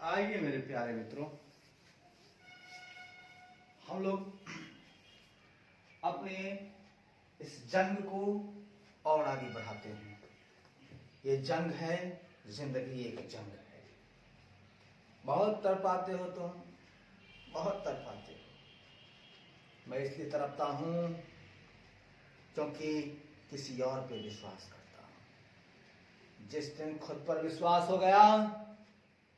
आइए मेरे प्यारे मित्रों, हम लोग अपने इस जंग को और आगे बढ़ाते हैं। ये जंग है, जिंदगी एक जंग है। बहुत तड़पाते हो तुम, बहुत तड़पाते हो। मैं इसलिए तड़पता हूं क्योंकि किसी और पे विश्वास करता हूं। जिस दिन खुद पर विश्वास हो गया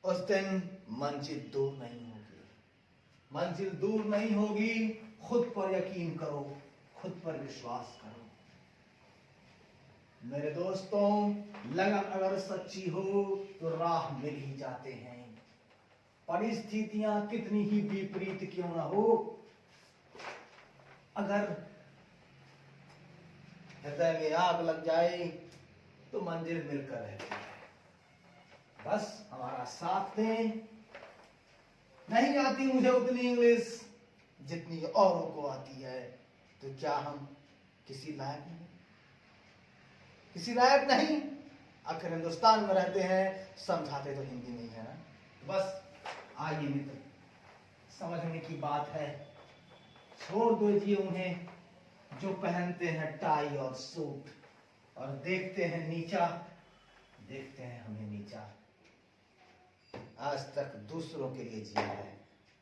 उस दिन मंजिल दूर नहीं होगी। मंजिल दूर नहीं होगी। खुद पर यकीन करो, खुद पर विश्वास करो। मेरे दोस्तों, लगन अगर सच्ची हो तो राह मिल ही जाते हैं। परिस्थितियां कितनी ही विपरीत क्यों ना हो, अगर हृदय में आग लग जाए तो मंजिल मिलकर रहती है। बस हमारा साथ दें। नहीं आती मुझे उतनी इंग्लिश जितनी औरों को आती है, तो क्या हम किसी लायक नहीं? किसी लायक नहीं? आखिर हिंदुस्तान में रहते हैं, समझाते तो हिंदी नहीं है ना। तो बस आइए मित्र, समझने की बात है। छोड़ दीजिए उन्हें जो पहनते हैं टाई और सूट और देखते हैं नीचा, देखते हैं हमें नीचा। आज तक दूसरों के लिए जिया है,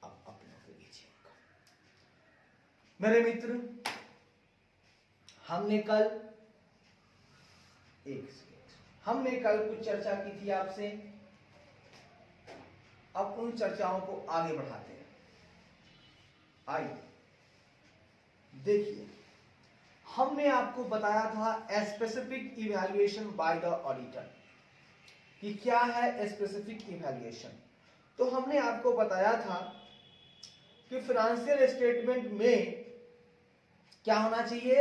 अब अपनों के लिए जिऊंगा। मेरे मित्र, हमने कल कुछ चर्चा की थी आपसे। अब उन चर्चाओं को आगे बढ़ाते हैं। आइए देखिए, हमने आपको बताया था specific evaluation by the auditor कि क्या है स्पेसिफिक इवैल्यूएशन। तो हमने आपको बताया था कि फाइनेंशियल स्टेटमेंट में क्या होना चाहिए,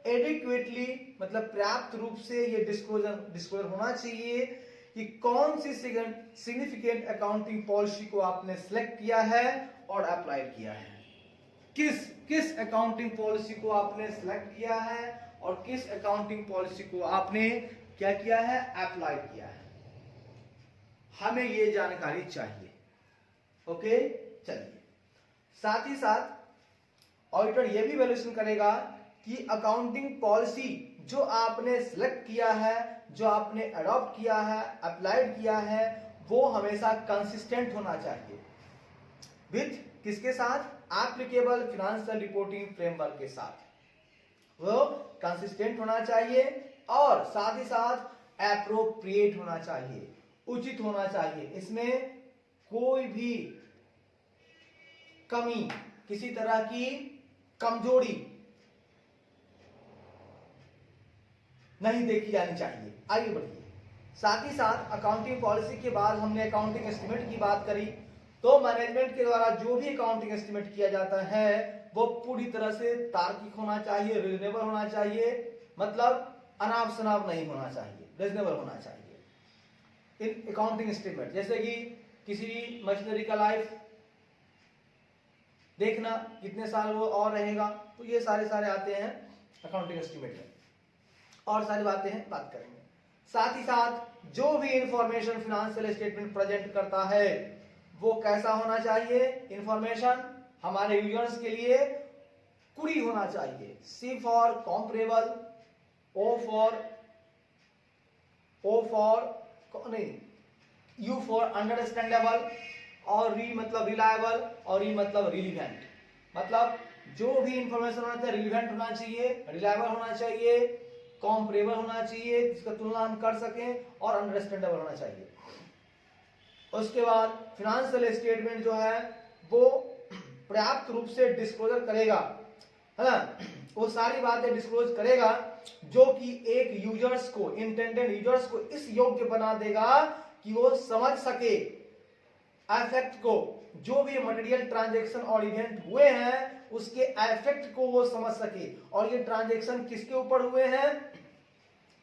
एडिक्वेटली मतलब पर्याप्त रूप से ये डिस्क्लोजर होना चाहिए कि कौन सी सिग्निफिकेंट अकाउंटिंग पॉलिसी को आपने सिलेक्ट किया है और अप्लाई किया है। किस अकाउंटिंग पॉलिसी को आपने सिलेक्ट किया है और किस अकाउंटिंग पॉलिसी को आपने क्या किया है, अप्लाई किया है। हमें ये जानकारी चाहिए। ओके, चलिए। साथ ही साथ ऑडिटर ये भी वैल्यूएशन करेगा कि अकाउंटिंग पॉलिसी जो आपने सिलेक्ट किया है, जो आपने अडॉप्ट किया है, अप्लाइड किया है, वो हमेशा कंसिस्टेंट होना चाहिए विथ किसके साथ, एप्लीकेबल फाइनेंशियल रिपोर्टिंग फ्रेमवर्क के साथ। वो कंसिस्टेंट होना चाहिए और साथ ही साथ एप्रोप्रिएट होना चाहिए, उचित होना चाहिए। इसमें कोई भी कमी, किसी तरह की कमजोरी नहीं देखी जानी चाहिए। आगे बढ़िए। साथ ही साथ अकाउंटिंग पॉलिसी के बाद हमने अकाउंटिंग एस्टिमेट की बात करी। तो मैनेजमेंट के द्वारा जो भी अकाउंटिंग एस्टिमेट किया जाता है वो पूरी तरह से तार्किक होना चाहिए, रीजनेबल होना चाहिए, मतलब अनाप शनाप नहीं होना चाहिए, रीजनेबल होना चाहिए इन अकाउंटिंग एस्टिमेट। जैसे कि किसी मशीनरी का लाइफ देखना, कितने साल वो और रहेगा, तो ये सारे आते हैं अकाउंटिंग एस्टिमेट में। और सारी बातें हैं, बात करेंगे। साथ ही साथ जो भी इंफॉर्मेशन फाइनेंशियल स्टेटमेंट प्रेजेंट करता है वो कैसा होना चाहिए, इंफॉर्मेशन हमारे यूजर्स के लिए कुरी होना चाहिए। C for comparable, U for understandable, और री मतलब रिलायबल, और ई मतलब रिलीवेंट। मतलब जो भी इंफॉर्मेशन होना चाहिए रिलीवेंट होना चाहिए, रिलायबल होना चाहिए, कॉम्परेबल होना चाहिए जिसका तुलना हम कर सकें, और अंडरस्टैंडेबल होना चाहिए। उसके बाद फाइनेंशियल स्टेटमेंट जो है वो पर्याप्त रूप से डिस्क्लोजर करेगा, है ना, वो सारी बातें डिस्क्लोज करेगा जो कि एक यूजर्स को, इंटेंडेड यूजर्स को इस योग्य बना देगा कि वो समझ सके इफेक्ट को, जो भी मटेरियल ट्रांजैक्शन और इवेंट हुए हैं उसके इफेक्ट को वो समझ सके। और ये ट्रांजैक्शन किसके ऊपर हुए हैं,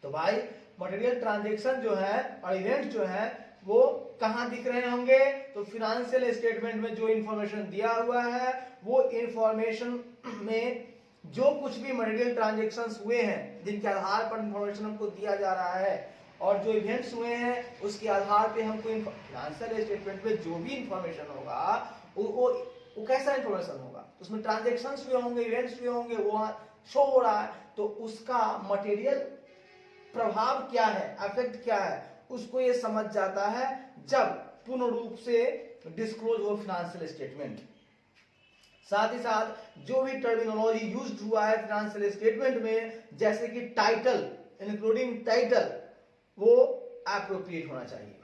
तो भाई मटेरियल ट्रांजैक्शन जो है और इवेंट जो है वो कहां दिख रहे होंगे, तो फाइनेंशियल स्टेटमेंट में जो इंफॉर्मेशन दिया हुआ है वो इंफॉर्मेशन में जो कुछ भी मटेरियल ट्रांजैक्शंस हुए हैं जिनके आधार पर इंफॉर्मेशन हमको दिया जा रहा है और जो इवेंट्स हुए हैं उसके आधार पे हमको फाइनेंशियल स्टेटमेंट में जो भी इंफॉर्मेशन होगा वो कैसा इंफॉर्मेशन होगा, उसमें ट्रांजेक्शन्स हुए होंगे, इवेंट्स हुए होंगे, वो शो हो रहा है, तो उसका मटेरियल प्रभाव क्या है, इफेक्ट क्या है, उसको ये समझ जाता है जब पूर्ण रूप से डिस्क्लोज हो फाइनेंशियल स्टेटमेंट। साथ ही साथ जो भी टर्मिनोलॉजी यूज्ड हुआ है फाइनेंशियल स्टेटमेंट में, जैसे कि टाइटल, इंक्लूडिंग टाइटल, वो एप्रोप्रिएट होना चाहिए।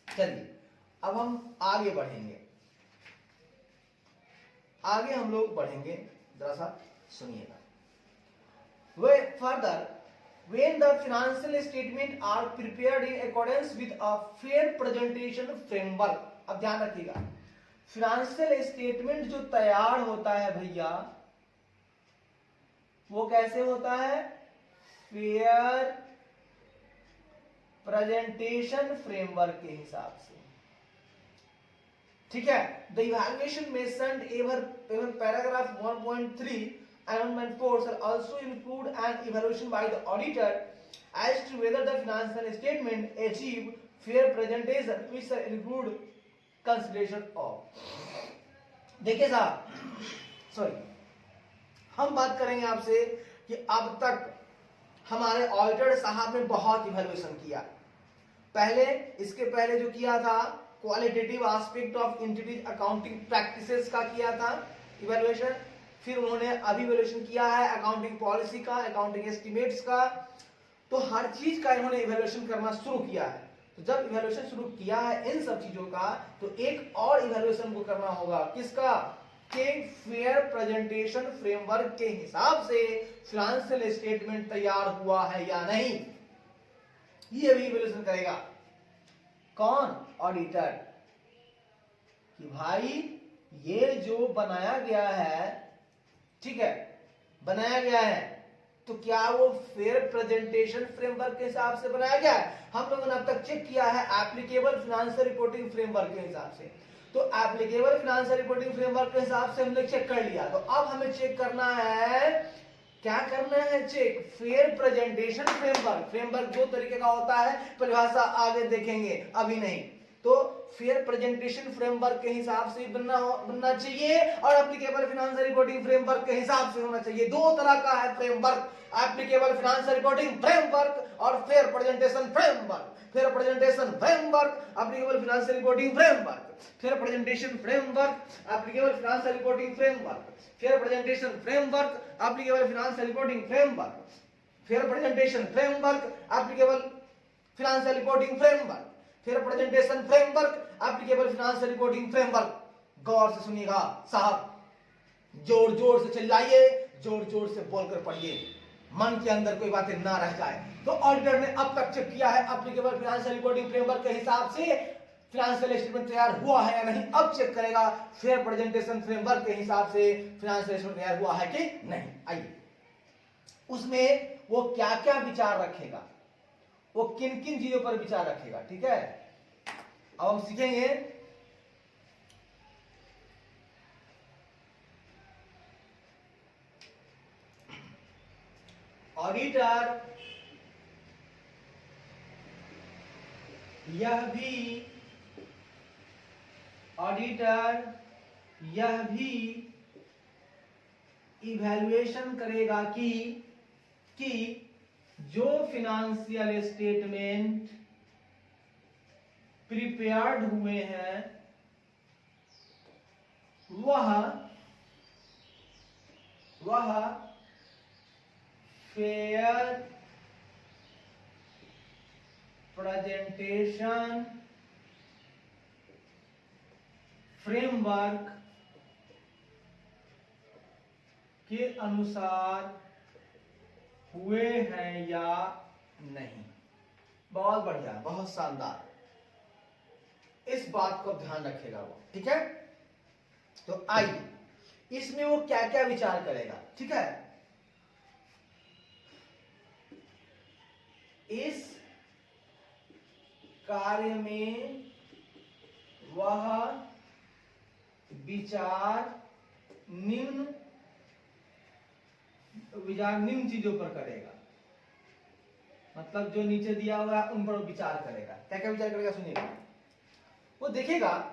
चलिए अब हम आगे बढ़ेंगे, आगे हम लोग बढ़ेंगे, जरा सा सुनिएगा। वे further when the financial statement are prepared in accordance with a fair presentation framework, अब ध्यान रखिएगा, फाइनेंशियल स्टेटमेंट जो तैयार होता है भैया, वो कैसे होता है, फेयर प्रेजेंटेशन फ्रेमवर्क के हिसाब से, ठीक है। The evaluation method ever paragraph 1.3 Amendment 4 shall also include an evaluation by the auditor as to whether the financial statement achieve fair presentation, which shall include consideration of। देखिए साहब, sorry, हम बात करेंगे आपसे कि अब तक हमारे ऑडिटर साहब ने बहुत इवैल्यूएशन किया। पहले, इसके पहले जो किया था qualitative aspect of integrity accounting practices का किया था इवैल्यूएशन, फिर उन्होंने अभी इवैल्यूएशन किया है अकाउंटिंग पॉलिसी का, अकाउंटिंग एस्टिमेट्स का, तो हर चीज का इन्होंने इवैल्यूएशन करना शुरू किया है। तो जब इवैल्यूएशन शुरू किया है इन सब चीजों का, तो एक और इवैल्यूएशन को करना होगा, किसका, के फेयर प्रेजेंटेशन फ्रेमवर्क के हिसाब से फाइनेंशियल स्टेटमेंट तैयार हुआ है या नहीं, ये भी इवैल्यूएशन करेगा कौन, ऑडिटर, कि भाई ये जो बनाया गया है, ठीक है, बनाया गया है, तो क्या वो फेयर प्रेजेंटेशन फ्रेमवर्क के हिसाब से बनाया गया है। हम लोगों ने अब तक चेक किया है एप्लीकेबल फाइनेंशियल रिपोर्टिंग फ्रेमवर्क के हिसाब से, तो एप्लीकेबल फाइनेंशियल रिपोर्टिंग फ्रेमवर्क के हिसाब से हमने चेक कर लिया, तो अब हमें चेक करना है, क्या करना है check, fair presentation framework. Framework दो तरीके का होता है, परिभाषा आगे देखेंगे, अभी नहीं। तो फेयर प्रेजेंटेशन फ्रेमवर्क के हिसाब से बनना चाहिए और एप्लीकेबल फाइनेंशियल रिपोर्टिंग फ्रेमवर्क के हिसाब से होना चाहिए। दो तरह का है framework, applicable financial reporting framework और fair presentation framework. Fair presentation framework, applicable financial reporting framework, fair presentation framework, applicable financial reporting framework, fair presentation framework, applicable financial reporting framework, fair presentation framework, applicable financial reporting framework, fair presentation framework, applicable financial reporting framework. गौर से सुनिएगा साहब, जोर जोर से चिल्लाइए, जोर जोर से बोलकर पढ़िए, मन के अंदर कोई बातें ना रह जाए। तो ऑडिटर ने अब तक चेक किया है एप्लीकेबल फाइनेंशियल रिपोर्टिंग फ्रेमवर्क के हिसाब से फाइनेंशियल स्टेटमेंट तैयार हुआ है या नहीं, अब चेक करेगा फेयर प्रेजेंटेशन फ्रेमवर्क के हिसाब से फाइनेंशियल स्टेटमेंट तैयार हुआ है कि नहीं। आइए, उसमें वो क्या क्या विचार रखेगा, वो किन किन चीजों पर विचार रखेगा, ठीक है। अब हम सीखेंगे ऑडिटर यह भी इवैल्यूएशन करेगा कि जो फिनेंशियल स्टेटमेंट प्रिपेयर्ड हुए हैं वह फेयर प्रेजेंटेशन फ्रेमवर्क के अनुसार हुए हैं या नहीं। बहुत बढ़िया, बहुत शानदार, इस बात को ध्यान रखेगा वो, ठीक है। तो आइए, इसमें वो क्या क्या विचार करेगा, ठीक है। इस कार्य में वह विचार निम्न चीजों पर करेगा। मतलब जो नीचे दिया हुआ है उन पर विचार करेगा। क्या क्या विचार करेगा सुनिएगा। वो देखेगा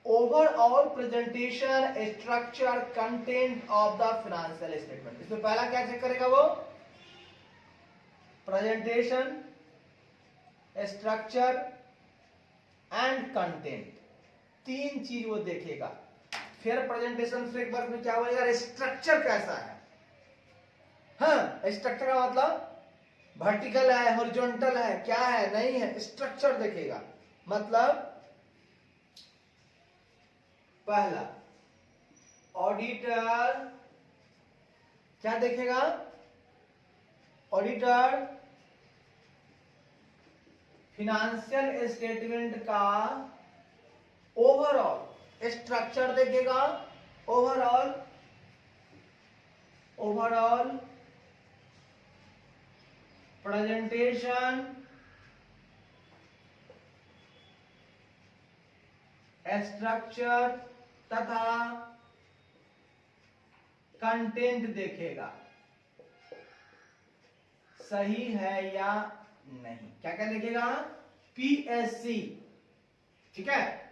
overall presentation, structure, content of the financial statement. इसमें पहला क्या चेक करेगा वो, प्रेजेंटेशन, स्ट्रक्चर एंड कंटेंट, तीन चीज वो देखेगा। फिर प्रेजेंटेशन फ्रेमवर्क में क्या बोलेगा, स्ट्रक्चर कैसा है। हाँ, स्ट्रक्चर का मतलब वर्टिकल है, हॉरिजॉन्टल है, क्या है, नहीं है, स्ट्रक्चर देखेगा। मतलब पहला ऑडिटर क्या देखेगा, ऑडिटर फिनेंशियल स्टेटमेंट का ओवरऑल स्ट्रक्चर देखेगा, ओवरऑल प्रेजेंटेशन, स्ट्रक्चर तथा कंटेंट देखेगा, सही है या नहीं। क्या क्या देखेगा, पीएससी, ठीक है,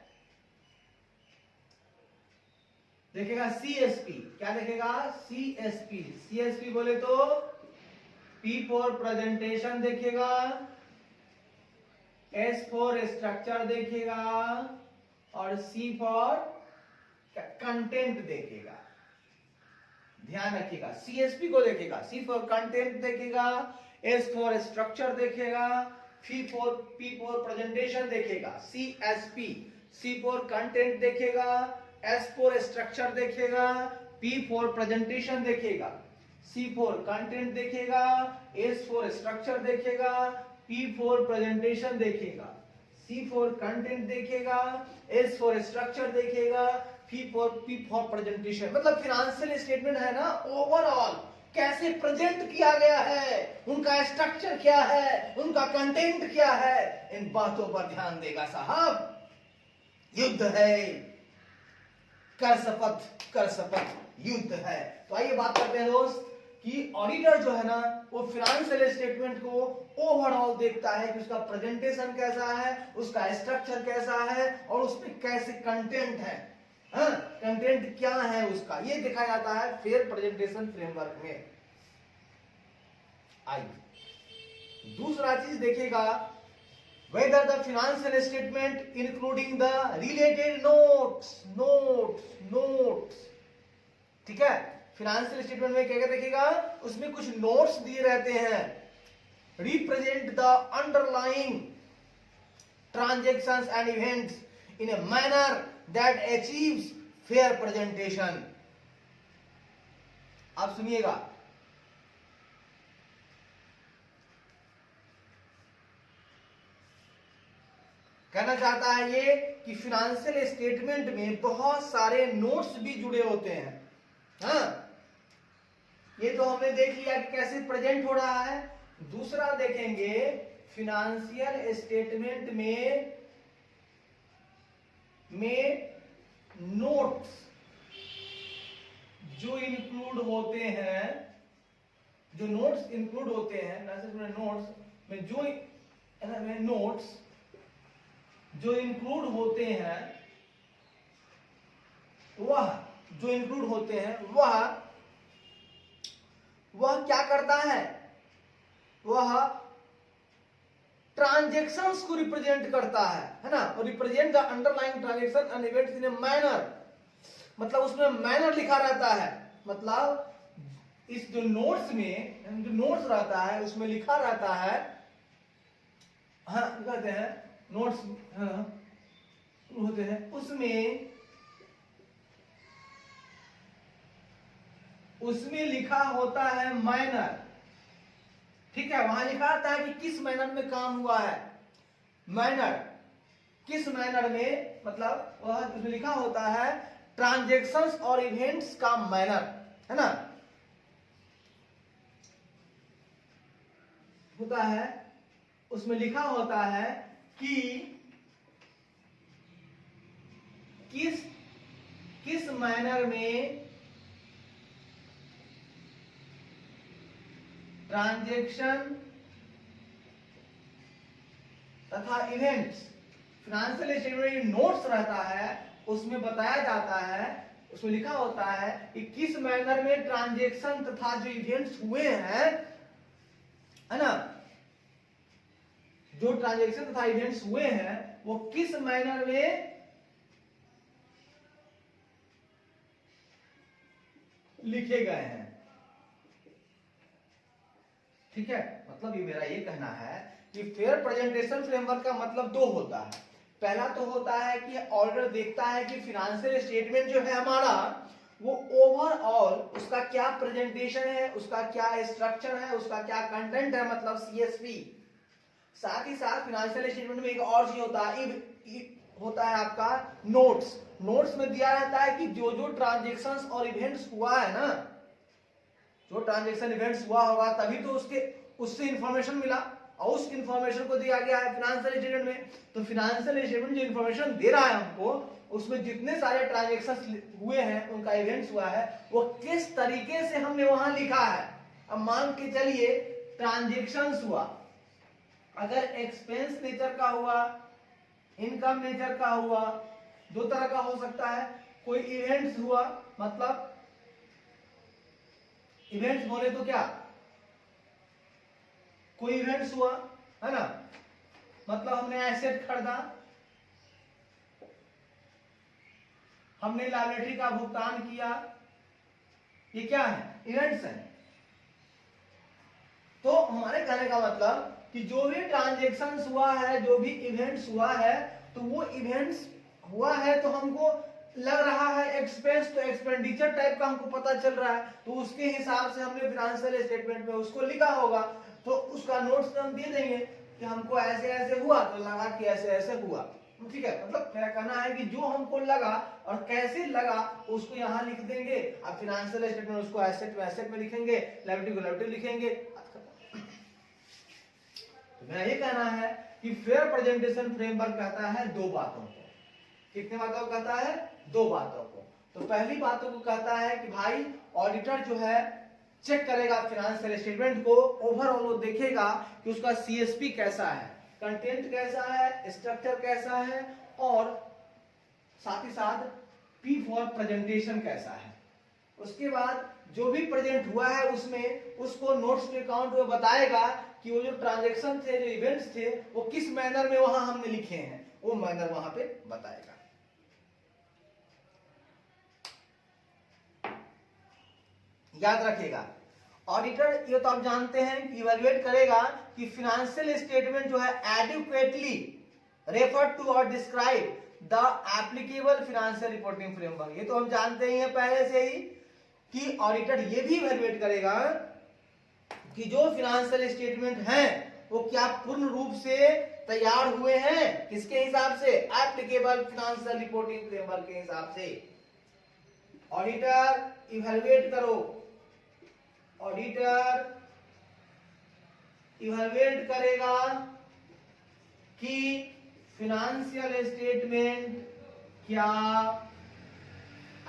देखेगा सीएसपी, क्या देखेगा, सीएसपी। सीएसपी बोले तो पी फॉर प्रेजेंटेशन देखेगा, एस फॉर स्ट्रक्चर देखेगा और सी फॉर कंटेंट देखेगा। ध्यान रखिएगा, सीएसपी को देखेगा, सी फॉर कंटेंट देखेगा, एस फॉर स्ट्रक्चर देखेगा, पी फॉर प्रेजेंटेशन देखेगा, सीएसपी, सी फॉर कंटेंट देखेगा, एस फॉर स्ट्रक्चर देखेगा, पी फॉर प्रेजेंटेशन देखेगा, सी फॉर कंटेंट देखेगा, एस फॉर स्ट्रक्चर देखेगा, पी फॉर प्रेजेंटेशन देखेगा, सी फॉर कंटेंट देखेगा, एस फॉर स्ट्रक्चर देखेगा, पी फॉर प्रेजेंटेशन। मतलब फाइनेंशियल स्टेटमेंट है ना, ओवरऑल कैसे प्रेजेंट किया गया है, उनका स्ट्रक्चर क्या है, उनका कंटेंट क्या है, इन बातों पर ध्यान देगा साहब। युद्ध है, कर शपथ युद्ध है। तो आइए बात करते हैं दोस्त कि ऑडिटर जो है ना वो फाइनेंशियल स्टेटमेंट को ओवरऑल देखता है कि उसका प्रेजेंटेशन कैसा है, उसका स्ट्रक्चर कैसा है और उसमें कैसे कंटेंट है, कंटेंट क्या है उसका, ये देखा जाता है फेयर प्रेजेंटेशन फ्रेमवर्क में। आइए दूसरा चीज देखेगा, whether the financial statement including the related notes, ठीक है। फाइनेंशियल स्टेटमेंट में क्या क्या देखेगा, उसमें कुछ नोट्स दिए रहते हैं, represent the underlying transactions and events in a manner that achieves fair presentation. आप सुनिएगा, कहना चाहता है ये कि फाइनेंशियल स्टेटमेंट में बहुत सारे नोट्स भी जुड़े होते हैं। हाँ, ये तो हमने देख लिया कि कैसे प्रेजेंट हो रहा है। दूसरा देखेंगे, फाइनेंशियल स्टेटमेंट में नोट्स जो इंक्लूड होते हैं, जो नोट्स इंक्लूड होते हैं, नोट्स में जो नोट्स जो इंक्लूड होते हैं, वह क्या करता है, वह ट्रांजैक्शंस को रिप्रेजेंट करता है ना, और represent the underlying transaction and events in a manner, मतलब उसमें मैनर लिखा रहता है, मतलब इस जो नोट्स में जो नोट्स रहता है उसमें लिखा रहता है, हाँ कहते हैं नोट्स होते हैं, उसमें लिखा होता है मैनर, ठीक है। वहां लिखा रहता है कि किस मैनर में काम हुआ है, मैनर किस मैनर में, मतलब वह उसमें लिखा होता है ट्रांजैक्शंस और इवेंट्स का मैनर, है ना, होता है, उसमें लिखा होता है कि किस मैनर में ट्रांजैक्शन तथा इवेंट्स, फाइनेंशियल स्टेटमेंट में नोट्स रहता है उसमें बताया जाता है, उसमें लिखा होता है कि किस मैनर में ट्रांजैक्शन तथा जो इवेंट्स हुए हैं, है ना, जो ट्रांजैक्शन तथा इवेंट्स हुए हैं वो किस मैनर में लिखे गए हैं। ठीक है, मतलब ये मेरा ये कहना है कि फेयर प्रेजेंटेशन फ्रेमवर्क का मतलब दो होता है। पहला तो होता है कि ऑडिटर देखता है कि फाइनेंशियल स्टेटमेंट जो है हमारा वो ओवरऑल उसका क्या प्रेजेंटेशन है, उसका क्या स्ट्रक्चर है, उसका क्या कंटेंट है, मतलब सीएसपी। साथ ही साथ फाइनेंशियल स्टेटमेंट में एक और चीज होता है आपका नोट्स। नोट्स में दिया रहता है कि जो जो ट्रांजेक्शन्स और इवेंट्स हुआ है ना, जो ट्रांजेक्शन इवेंट्स हुआ होगा तभी तो उससे इंफॉर्मेशन मिला, और उस इंफॉर्मेशन को दिया गया है फाइनेंशियल स्टेटमेंट में। तो फाइनेंशियल स्टेटमेंट जो इंफॉर्मेशन दे रहा है हमको, उसमें जितने सारे ट्रांजेक्शन हुए हैं, उनका इवेंट्स हुआ है, वो किस तरीके से हमने वहां लिखा है। अब मान के चलिए ट्रांजेक्शन्स हुआ, अगर एक्सपेंस नेचर का हुआ, इनकम नेचर का हुआ, दो तरह का हो सकता है। कोई इवेंट्स हुआ, मतलब इवेंट्स बोले तो क्या, कोई इवेंट्स हुआ है ना, मतलब हमने एसेट खरीदा, हमने लायबिलिटी का भुगतान किया, ये क्या है, इवेंट्स है। तो हमारे कहने का मतलब कि जो भी ट्रांजेक्शन्स हुआ है, जो भी इवेंट्स हुआ है, तो वो इवेंट्स हुआ है तो हमको लग रहा है एक्सपेंस, तो एक्सपेंडिचर टाइप का हमको पता चल रहा है, तो उसके हिसाब से हमने फाइनेंशियल स्टेटमेंट में उसको लिखा होगा। तो उसका नोट्स हम दे देंगे कि हमको ऐसे ऐसे हुआ, तो लगा कि ऐसे ऐसे हुआ। ठीक है, मतलब मेरा कहना है कि जो हमको लगा और कैसे लगा उसको यहाँ लिख देंगे। अब फाइनेंशियल स्टेटमेंट उसको एसेट में लिखेंगे, लायबिलिटी को लायबिलिटी लिखेंगे। तो मेरा ये कहना है कि फेयर प्रेजेंटेशन फ्रेमवर्क कहता है दो बातों को। कितने बातों को कहता है, दो बातों को। तो पहली बातों को कहता है कि भाई ऑडिटर जो है चेक करेगा फाइनेंशियल स्टेटमेंट को, ओवरऑल वो देखेगा कि उसका सीएसपी कैसा है, कंटेंट कैसा है, स्ट्रक्चर कैसा है, और साथ ही साथ पी फॉर प्रेजेंटेशन कैसा है। उसके बाद जो भी प्रेजेंट हुआ है उसमें उसको नोट्स के अकाउंट में बताएगा कि वो जो ट्रांजैक्शन थे, जो इवेंट्स थे, वो किस मैनर में वहां हमने लिखे हैं, वो मैनर वहां पे बताएगा। याद रखिएगा, ऑडिटर ये तो आप जानते हैं कि इवैल्यूएट करेगा कि फाइनेंशियल स्टेटमेंट जो है एडिक्वेटली रेफर टू और describe the applicable financial reporting framework. ये तो हम जानते ही हैं पहले से ही कि ऑडिटर ये भी इवैल्यूएट करेगा कि जो फाइनेंशियल स्टेटमेंट हैं वो क्या पूर्ण रूप से तैयार हुए हैं, किसके हिसाब से, एप्लीकेबल फाइनेंशियल रिपोर्टिंग फ्रेमवर्क के हिसाब से। ऑडिटर इवैल्यूएट करो, ऑडिटर इवैल्यूएट करेगा कि फाइनेंशियल स्टेटमेंट क्या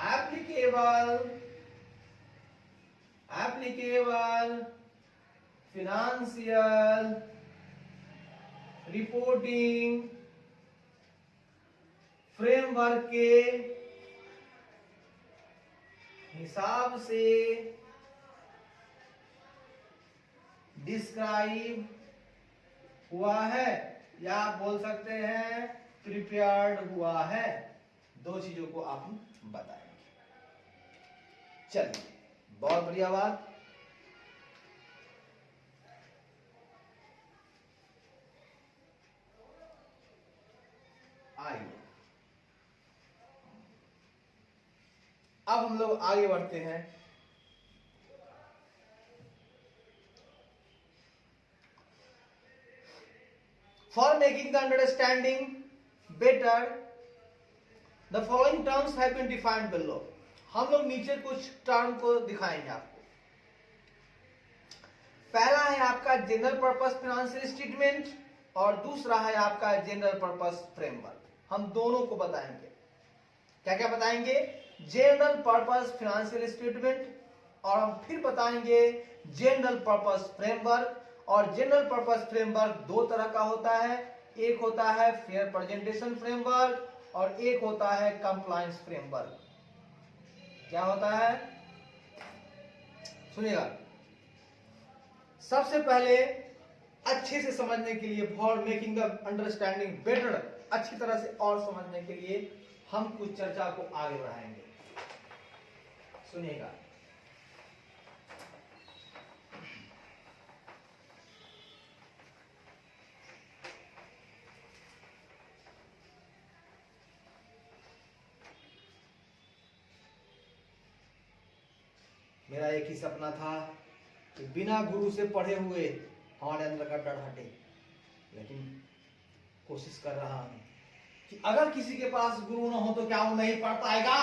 एप्लीकेबल फाइनेंशियल रिपोर्टिंग फ्रेमवर्क के हिसाब से डिस्क्राइब हुआ है, या आप बोल सकते हैं प्रिपेयर्ड हुआ है। दो चीजों को आप बताएंगे। चलिए, बहुत बढ़िया बात। आइए अब हम लोग आगे बढ़ते हैं। For making the understanding better, the following terms have been defined below. हम लोग नीचे कुछ टर्म को दिखाएंगे आपको। पहला है आपका जनरल पर्पस फाइनेंशियल स्टेटमेंट, और दूसरा है आपका जनरल पर्पस फ्रेमवर्क। हम दोनों को बताएंगे। क्या क्या बताएंगे, जनरल पर्पस फाइनेंशियल स्टेटमेंट, और हम फिर बताएंगे जनरल पर्पस फ्रेमवर्क। और जनरल पर्पस फ्रेमवर्क दो तरह का होता है, एक होता है फेयर प्रेजेंटेशन फ्रेमवर्क और एक होता है कंप्लायंस फ्रेमवर्क। क्या होता है सुनिएगा, सबसे पहले अच्छे से समझने के लिए, for making the understanding better, अच्छी तरह से और समझने के लिए हम कुछ चर्चा को आगे बढ़ाएंगे। सुनिएगा, मेरा एक ही सपना था कि बिना गुरु से पढ़े हुए हमारे अंदर का डर हटे, लेकिन कोशिश कर रहा हूं कि अगर किसी के पास गुरु ना हो तो क्या वो नहीं पढ़ पाएगा?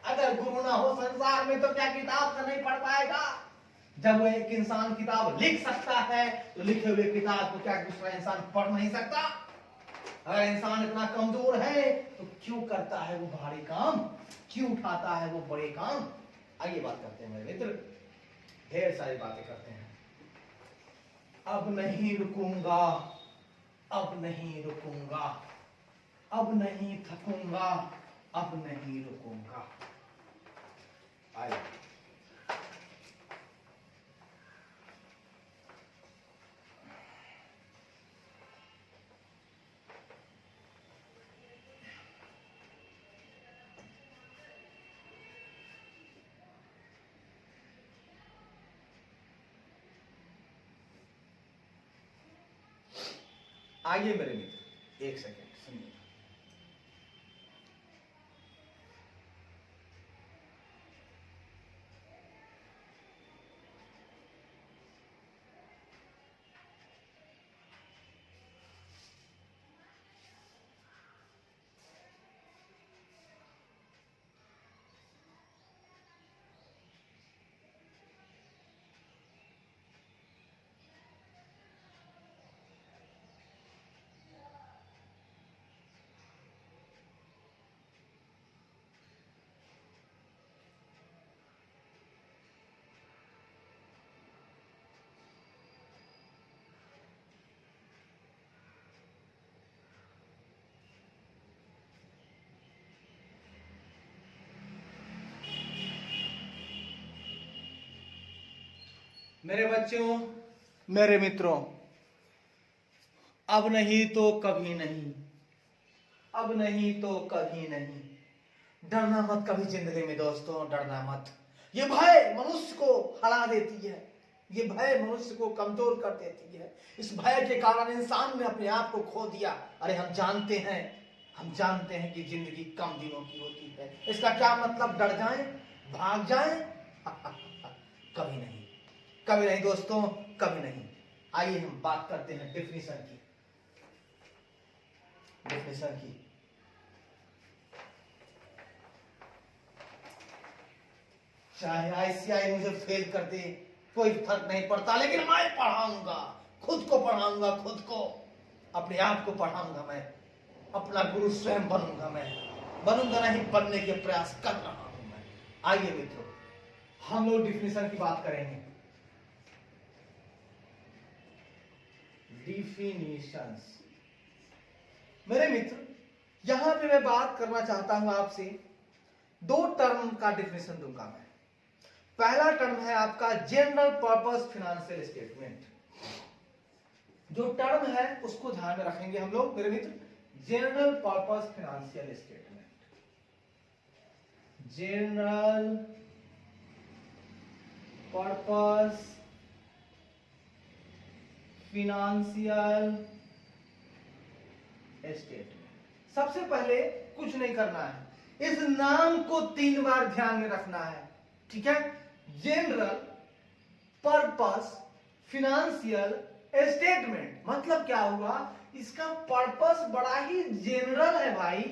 अगर गुरु ना हो संसार में तो क्या किताब से नहीं पढ़ पाएगा? जब वो एक इंसान किताब लिख सकता है तो लिखे हुए किताब को क्या दूसरा इंसान पढ़ नहीं सकता? अगर इंसान इतना कमजोर है तो क्यों करता है वो भारी काम, क्यों उठाता है वो बड़े काम? आइए बात करते हैं मेरे मित्र, ढेर सारी बातें करते हैं। अब नहीं रुकूंगा, अब नहीं रुकूंगा, अब नहीं थकूंगा, अब नहीं रुकूंगा। आइए आइए मेरे मित्र, एक सेकेंड सुनिए। मेरे बच्चों, मेरे मित्रों, अब नहीं तो कभी नहीं, अब नहीं तो कभी नहीं। डरना मत कभी जिंदगी में दोस्तों, डरना मत। ये भय मनुष्य को हरा देती है, ये भय मनुष्य को कमजोर कर देती है। इस भय के कारण इंसान ने अपने आप को खो दिया। अरे हम जानते हैं कि जिंदगी कम दिनों की होती है। इसका क्या मतलब डर जाएं, भाग जाएं? कभी नहीं, कभी नहीं दोस्तों, कभी नहीं। आइए हम बात करते हैं डेफिनेशन की। चाहे आईसीआई मुझे फेल कर दे कोई फर्क नहीं पड़ता, लेकिन मैं पढ़ाऊंगा, खुद को पढ़ाऊंगा, खुद को, अपने आप को पढ़ाऊंगा। मैं अपना गुरु स्वयं बनूंगा, मैं बनूंगा नहीं, बनने के प्रयास कर रहा हूं मैं। आइए मित्रों, हम लोग डिफिनेशन की बात करेंगे। डिफिनेशंस मेरे मित्र, यहां पे मैं बात करना चाहता हूं आपसे, दो टर्म का डिफिनेशन दूंगा मैं। पहला टर्म है आपका जनरल पर्पस फाइनेंशियल स्टेटमेंट। जो टर्म है उसको ध्यान में रखेंगे हम लोग मेरे मित्र, general purpose financial statement. General purpose financial statement. सबसे पहले कुछ नहीं करना है, इस नाम को 3 बार ध्यान में रखना है, ठीक है? जनरल पर्पस फाइनेंशियल स्टेटमेंट मतलब क्या हुआ? इसका पर्पस बड़ा ही जनरल है भाई,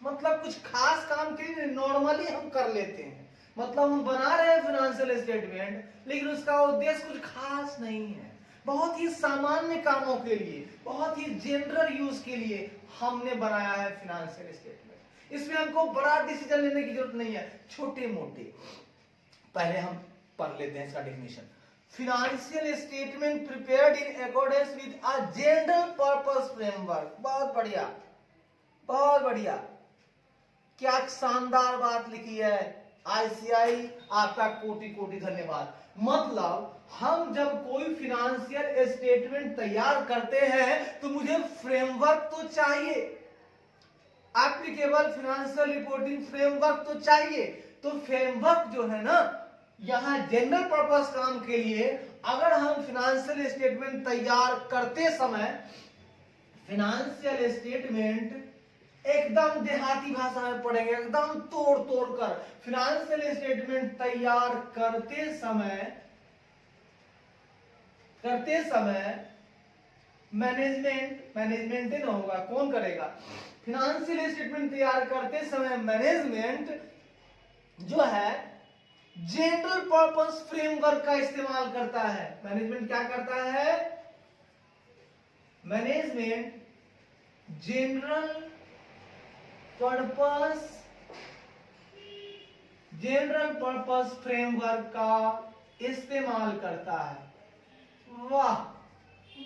मतलब कुछ खास काम के लिए नॉर्मली हम कर लेते हैं, मतलब हम बना रहे हैं फाइनेंशियल स्टेटमेंट, लेकिन उसका उद्देश्य कुछ खास नहीं है, बहुत ही सामान्य कामों के लिए, बहुत ही जनरल यूज के लिए हमने बनाया है फाइनेंशियल स्टेटमेंट। इसमें हमको बड़ा डिसीजन लेने की जरूरत नहीं है, छोटे मोटे। पहले हम पढ़ लेते हैं इसका definition. Financial statement prepared in accordance with a general purpose purpose framework, बहुत बढ़िया, बहुत बढ़िया, क्या शानदार बात लिखी है। आईसीआई आपका कोटि कोटि धन्यवाद। मतलब हम जब कोई फिनेंशियल स्टेटमेंट तैयार करते हैं तो मुझे फ्रेमवर्क तो चाहिए, एप्लीकेबल फिनेंशियल रिपोर्टिंग फ्रेमवर्क तो चाहिए। तो फ्रेमवर्क जो है ना, यहां जनरल पर्पस काम के लिए अगर हम फिनेंशियल स्टेटमेंट तैयार करते समय, फिनेंशियल स्टेटमेंट एकदम देहाती भाषा में पढ़ेंगे, एकदम तोड़ तोड़ कर। फिनेंशियल स्टेटमेंट तैयार करते समय मैनेजमेंट ही ना होगा, कौन करेगा? फिनेंशियल स्टेटमेंट तैयार करते समय मैनेजमेंट जो है जनरल पर्पस फ्रेमवर्क का इस्तेमाल करता है। मैनेजमेंट क्या करता है? मैनेजमेंट जनरल पर्पस फ्रेमवर्क का इस्तेमाल करता है। वाह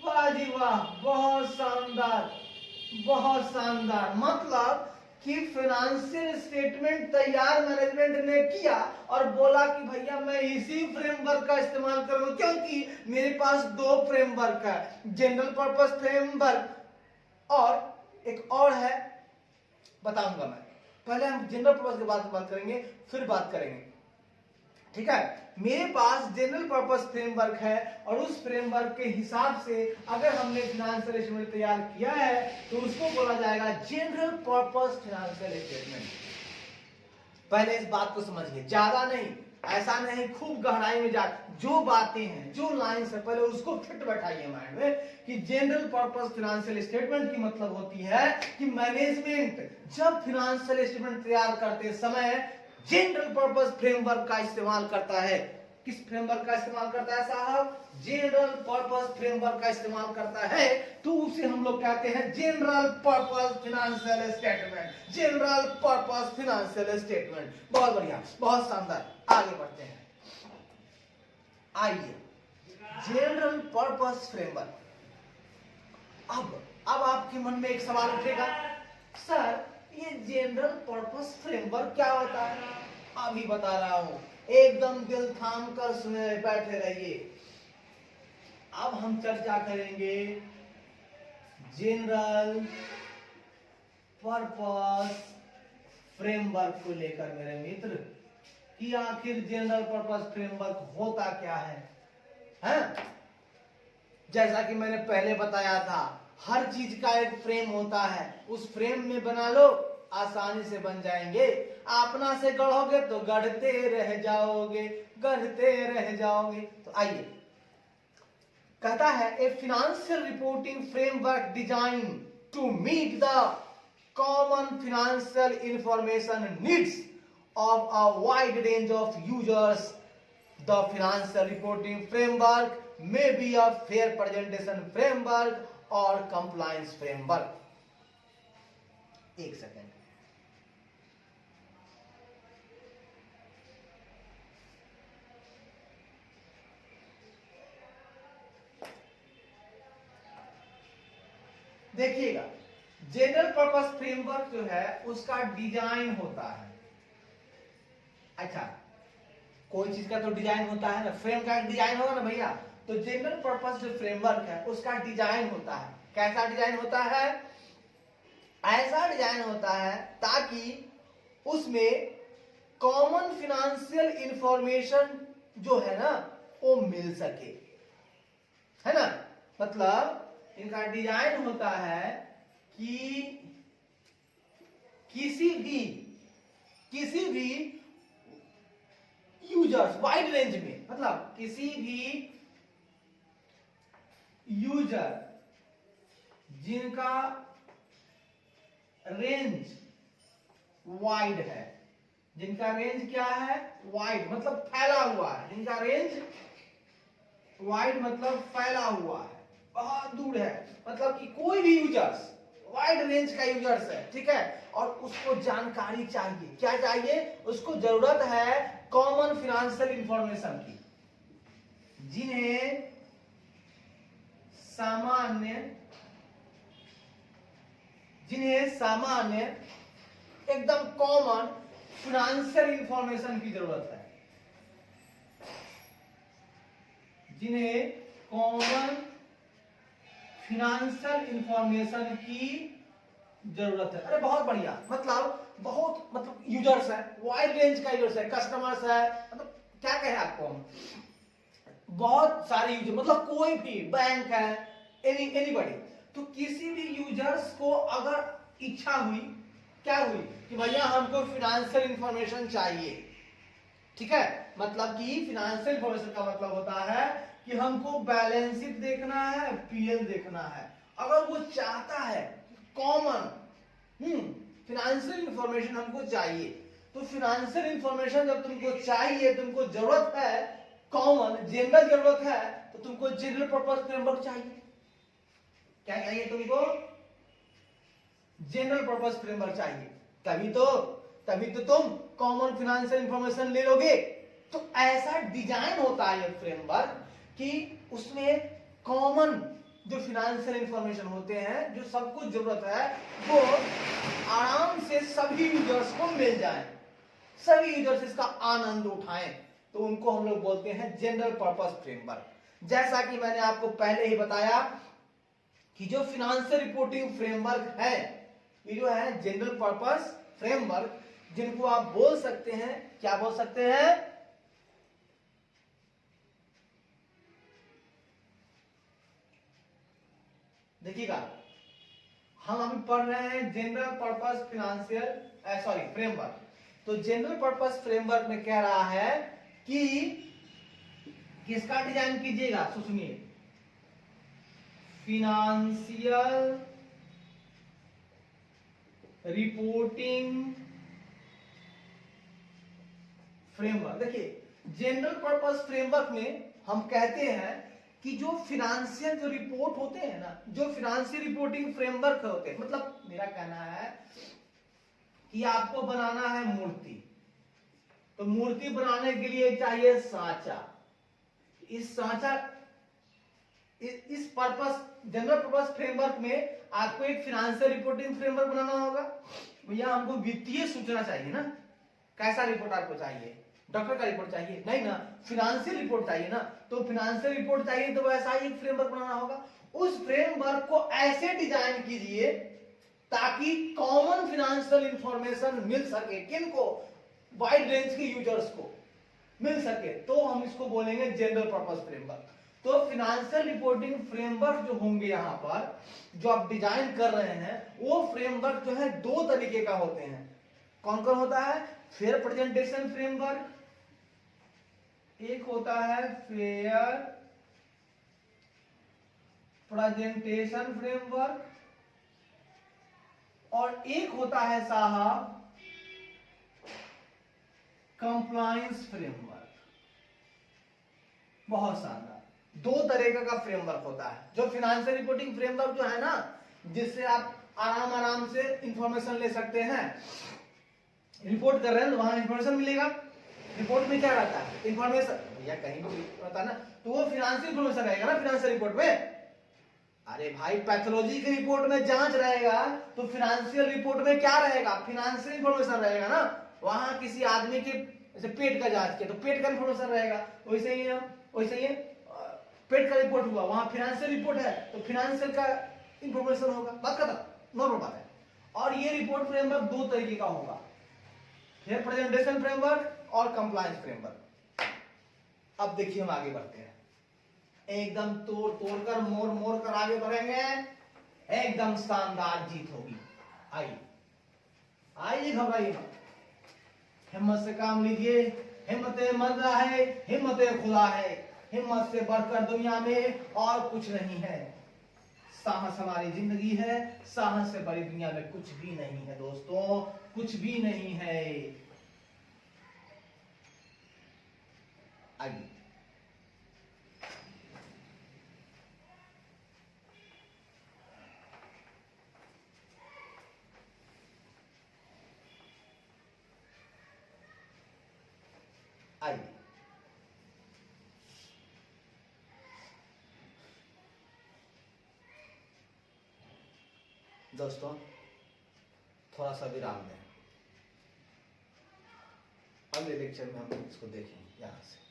वाह जी वाह, बहुत शानदार, बहुत शानदार। मतलब कि फाइनेंशियल स्टेटमेंट तैयार मैनेजमेंट ने किया और बोला कि भैया मैं इसी फ्रेमवर्क का इस्तेमाल करूंगा, क्योंकि मेरे पास दो फ्रेमवर्क है, जनरल पर्पस फ्रेमवर्क और एक और है, बताऊंगा मैं। पहले हम जनरल पर्पस के बात करेंगे, फिर बात करेंगे, ठीक है। मेरे पास जनरल पर्पस फ्रेमवर्क है और उस फ्रेमवर्क के हिसाब से अगर हमने फाइनेंशियल स्टेटमेंट तैयार किया है तो उसको बोला जाएगा जनरल पर्पस फाइनेंशियल स्टेटमेंट। पहले इस बात को समझिए, ज्यादा नहीं, ऐसा नहीं खूब गहराई में जा, जो बातें हैं, जो लाइंस है, पहले उसको फिट बैठाइए माइंड में कि जनरल पर्पस फाइनेंशियल स्टेटमेंट की मतलब होती है कि मैनेजमेंट जब फाइनेंशियल स्टेटमेंट तैयार करते समय जनरल पर्पस फ्रेमवर्क का इस्तेमाल करता है। किस फ्रेमवर्क का इस्तेमाल करता है साहब? जनरल पर्पस फ्रेमवर्क का इस्तेमाल करता है, तो उसे हम लोग कहते हैं general purpose financial statement. General purpose financial statement, बहुत बढ़िया, बहुत शानदार। आगे बढ़ते हैं, आइए जनरल पर्पस फ्रेमवर्क। अब आपके मन में एक सवाल उठेगा, सर ये जनरल पर्पस फ्रेमवर्क क्या होता है? अभी बता रहा हूं, एकदम दिल थाम कर सुने, बैठे रहिए। अब हम चर्चा करेंगे जनरल पर्पस फ्रेमवर्क को लेकर मेरे मित्र, कि आखिर जनरल पर्पस फ्रेमवर्क होता क्या है? जैसा कि मैंने पहले बताया था, हर चीज का एक फ्रेम होता है, उस फ्रेम में बना लो, आसानी से बन जाएंगे। अपना से गढ़ोगे तो गढ़ते रह जाओगे, गढ़ते रह जाओगे। तो आइए, कहता है a financial reporting framework design to meet the common financial information needs of a wide range of users. The financial reporting framework may be a fair presentation framework or compliance framework। एक second, देखिएगा, general purpose framework जो है उसका design होता है। अच्छा, कोई चीज का तो डिजाइन होता है ना, फ्रेम का एक डिजाइन होगा ना भैया। तो जनरल पर्पस जो फ्रेमवर्क है उसका डिजाइन होता है। कैसा डिजाइन होता है? ऐसा डिजाइन होता है ताकि उसमें कॉमन फाइनेंशियल इंफॉर्मेशन जो है ना वो मिल सके, है ना। मतलब इनका डिजाइन होता है कि किसी भी यूजर्स, वाइड रेंज में, मतलब किसी भी यूजर जिनका रेंज वाइड है, जिनका रेंज क्या है? वाइड, मतलब फैला हुआ है। जिनका रेंज वाइड मतलब फैला हुआ है, बहुत दूर है, मतलब कि कोई भी यूजर्स वाइड रेंज का यूजर्स है, ठीक है। और उसको जानकारी चाहिए, क्या चाहिए? उसको जरूरत है कॉमन फाइनेंशियल इंफॉर्मेशन की, जिन्हें सामान्य जिन्हें सामान्य एकदम कॉमन फाइनेंशियल इंफॉर्मेशन की जरूरत है, जिन्हें कॉमन फाइनेंशियल इंफॉर्मेशन की जरूरत है। अरे बहुत बढ़िया, मतलब यूजर्स है, वाइड रेंज का यूजर्स है, कस्टमर्स है, मतलब क्या कहे आपको हम, बहुत सारे यूजर, मतलब कोई भी बैंक है, एनीबॉडी। तो किसी भी यूजर्स को अगर इच्छा हुई, क्या हुई कि भैया हमको फाइनेंशियल इंफॉर्मेशन चाहिए, ठीक है, मतलब कि फाइनेंशियल इंफॉर्मेशन का मतलब होता है कि हमको बैलेंस शीट देखना है, पीएल देखना है। अगर वो चाहता है कॉमन फाइनेंशियल इंफॉर्मेशन हमको चाहिए, तो फाइनेंशियल इंफॉर्मेशन जब तुमको चाहिए, तुमको जरूरत है कॉमन जनरल जरूरत है, तो तुमको जनरल पर्पस फ्रेमवर्क चाहिए। क्या चाहिए तुमको? जनरल पर्पस फ्रेमवर्क चाहिए। तभी तो तुम कॉमन फाइनेंशियल इंफॉर्मेशन ले लोगे। तो ऐसा डिजाइन होता है ये फ्रेमवर्क कि उसमें कॉमन जो फाइनेंशियल इंफॉर्मेशन होते हैं, जो सबको जरूरत है, वो आराम से सभी यूजर्स को मिल जाए, सभी यूजर्स इसका आनंद उठाएं। तो उनको हम लोग बोलते हैं जनरल पर्पस फ्रेमवर्क। जैसा कि मैंने आपको पहले ही बताया कि जो फाइनेंशियल रिपोर्टिंग फ्रेमवर्क है, ये जो है जनरल पर्पस फ्रेमवर्क, जिनको आप बोल सकते हैं, क्या बोल सकते हैं? देखिएगा, हम अभी पढ़ रहे हैं जनरल पर्पस फ्रेमवर्क। तो जनरल पर्पस फ्रेमवर्क में कह रहा है कि किसका डिजाइन कीजिएगा, तो सुनिए, फिनेंशियल रिपोर्टिंग फ्रेमवर्क। देखिए, जनरल पर्पस फ्रेमवर्क में हम कहते हैं कि जो फिनेंशियल जो रिपोर्ट होते हैं ना, जो फिनेंशियल रिपोर्टिंग फ्रेमवर्क होते हैं, मतलब मेरा कहना है कि आपको बनाना है मूर्ति, तो मूर्ति बनाने के लिए चाहिए सांचा। इस सांचा, इस पर्पस जनरल पर्पस फ्रेमवर्क में आपको एक फाइनेंशियल रिपोर्टिंग फ्रेमवर्क बनाना होगा। भैया हमको वित्तीय सूचना चाहिए ना, कैसा रिपोर्ट आपको चाहिए? डॉक्टर का रिपोर्ट चाहिए? नहीं ना, फाइनेंशियल रिपोर्ट चाहिए ना। तो फाइनेंशियल रिपोर्ट चाहिए तो वैसा ही एक फ्रेमवर्क बनाना होगा। उस फ्रेमवर्क को ऐसे डिजाइन कीजिए ताकि कॉमन फाइनेंशियल इंफॉर्मेशन मिल सके, किनको? वाइड रेंज के यूजर्स को मिल सके, तो हम इसको बोलेंगे जनरल पर्पस फ्रेमवर्क। तो फाइनेंशियल रिपोर्टिंग फ्रेमवर्क जो होंगे यहां पर जो आप डिजाइन कर रहे हैं, वो फ्रेमवर्क जो है दो तरीके का होते हैं। कौन कौन होता है? फेयर प्रेजेंटेशन फ्रेमवर्क, एक होता है फेयर प्रेजेंटेशन फ्रेमवर्क, और एक होता है साहब कंप्लायंस फ्रेमवर्क। बहुत शानदार, दो तरीके का फ्रेमवर्क होता है। जो फाइनेंशियल रिपोर्टिंग फ्रेमवर्क जो है ना, जिससे आप आराम से इंफॉर्मेशन ले सकते हैं, रिपोर्ट कर रहे हैं तो वहां इंफॉर्मेशन मिलेगा। रिपोर्ट में क्या रहता है? इंफॉर्मेशन, भैया कहीं भी रहता है ना, तो वो फाइनेंशियल इंफॉर्मेशन रहेगा ना फाइनेंशियल रिपोर्ट में। अरे भाई, पैथोलॉजी की रिपोर्ट में जांच रहेगा, तो फाइनेंशियल रिपोर्ट में क्या रहेगा? फाइनेंशियल इंफॉर्मेशन रहेगा ना। वहां किसी आदमी के जैसे पेट का जांच किया तो पेट का इंफॉर्मेशन रहेगा, वैसे ही पेट का रिपोर्ट हुआ, वहां फाइनेंशियल रिपोर्ट है तो फाइनेंशियल का इंफॉर्मेशन होगा। बात खत्म, नॉर्मल बात है। और ये रिपोर्ट फ्रेमवर्क दो तरीके का होगा, फेयर प्रेजेंटेशन फ्रेमवर्क और कंप्लायंस फ्रेमवर्क। अब देखिए, हम आगे बढ़ते हैं, एकदम तोड़ कर मोड़ कर आगे बढ़ेंगे, एकदम शानदार जीत होगी। आइए घबराइए मत, हिम्मत से काम लीजिए। हिम्मत मर्दा है, हिम्मत खुदा है, हिम्मत से बढ़कर दुनिया में और कुछ नहीं है। साहस हमारी जिंदगी है, साहस से बड़ी दुनिया में कुछ भी नहीं है दोस्तों, कुछ भी नहीं है। आइए, आइए दोस्तों, थोड़ा सा विराम दें। अगले लेक्चर में हम इसको देखेंगे यहाँ से।